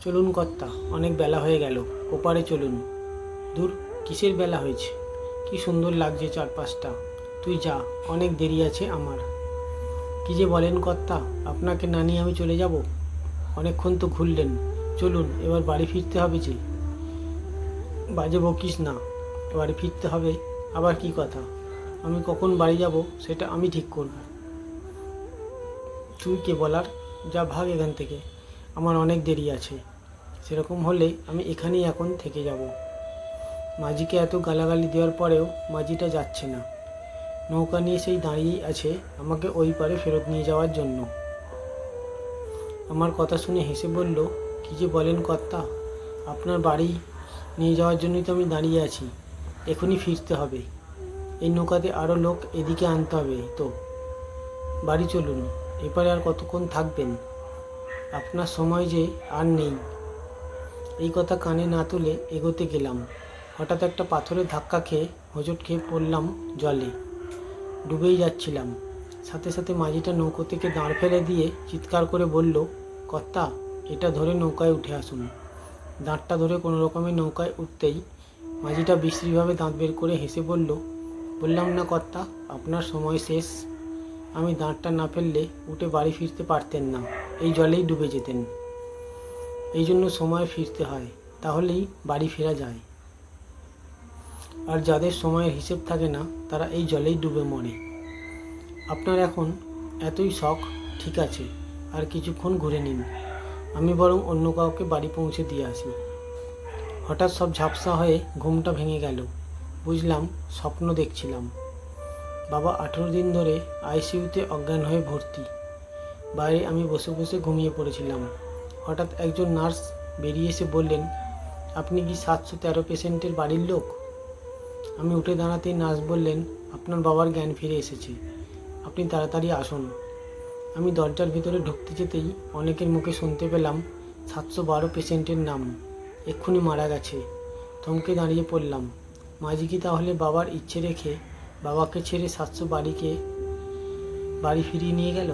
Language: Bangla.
চলুন কর্তা, অনেক বেলা হয়ে গেল, ওপারে চলুন। দূর, কিসের বেলা হয়েছে? কি সুন্দর লাগছে চারপাশটা। তুই যা, অনেক দেরি আছে আমার। কি যে বলেন কর্তা, আপনাকে না নিয়ে আমি চলে যাব? অনেকক্ষণ তো ঘুরলেন, চলুন এবার বাড়ি ফিরতে হবে যে। বাজে বকিস না, বাড়ি ফিরতে হবে আবার কি কথা? আমি কখন বাড়ি যাব সেটা আমি ঠিক করব। তুই কে বলার? যা, ভাগ এখান থেকে, আমার অনেক দেরি আছে। সেরকম হলে আমি এখানেই এখন থেকে যাব। মাঝিকে এত গালাগালি দেওয়ার পরেও মাঝিটা যাচ্ছে না। নৌকা নিয়ে সেই দাঁড়িয়ে আছে আমাকে ওই পারে ফেরত নিয়ে যাওয়ার জন্য। আমার কথা শুনে হেসে বলল, কি যে বলেন কর্তা, আপনার বাড়ি নিয়ে যাওয়ার জন্যই তো আমি দাঁড়িয়ে আছি। এখনই ফিরতে হবে। এই নৌকাতে আরও লোক এদিকে আনতে হবে তো। বাড়ি চলুন, এপারে আর কতক্ষণ থাকবেন? আপনার সময় যে আর নেই। এই কথা কানে না তুলে এগোতে গেলাম। হঠাৎ একটা পাথরের ধাক্কা খেয়ে হোঁচট খেয়ে পড়লাম জলে। ডুবেই যাচ্ছিলাম। সাথে সাথে মাঝিটা নৌকো থেকে দাঁড় ফেলে দিয়ে চিৎকার করে বলল, কর্তা, এটা ধরে নৌকায় উঠে আসুন। দাঁতটা ধরে কোনো রকমে নৌকায় উঠতেই মাঝিটা বিশ্রীভাবে দাঁত বের করে হেসে বলল, বললাম না কর্তা, আপনার সময় শেষ। আমি দাঁতটা না ফেললে উঠে বাড়ি ফিরতে পারতেন না, এই জলেই ডুবে যেতেন। এই জন্য সময় ফিরতে হয়, তাহলেই বাড়ি ফেরা যায়। আর যাদের সময়ের হিসেব থাকে না তারা এই জলেই ডুবে মরে। আপনার এখন এতই শখ, ঠিক আছে, আর কিছুক্ষণ ঘুরে নিন। আমি বরং অন্য কাউকে বাড়ি পৌঁছে দিয়ে আসি। হঠাৎ সব ঝাপসা হয়ে ঘুমটা ভেঙে গেল। বুঝলাম স্বপ্ন দেখছিলাম। বাবা 18 দিন ধরে আইসিইউতে অজ্ঞান হয়ে ভর্তি। বাইরে আমি বসে বসে ঘুমিয়ে পড়েছিলাম। হঠাৎ একজন নার্স বেরিয়ে এসে বললেন, আপনি কি 713 পেশেন্টের বাড়ির লোক? আমি উঠে দাঁড়াতেই নার্স বললেন, আপনার বাবার জ্ঞান ফিরে এসেছে, আপনি তাড়াতাড়ি আসুন। আমি দরজার ভিতরে ঢুকতে যেতেই অনেকের মুখে শুনতে পেলাম 712 পেশেন্টের নাম এক্ষুনি মারা গেছে। থমকে দাঁড়িয়ে পড়লাম। মাঝি কি তাহলে বাবার ইচ্ছে রেখে বাবাকে ছেড়ে 700 বাড়ি ফিরিয়ে নিয়ে গেল?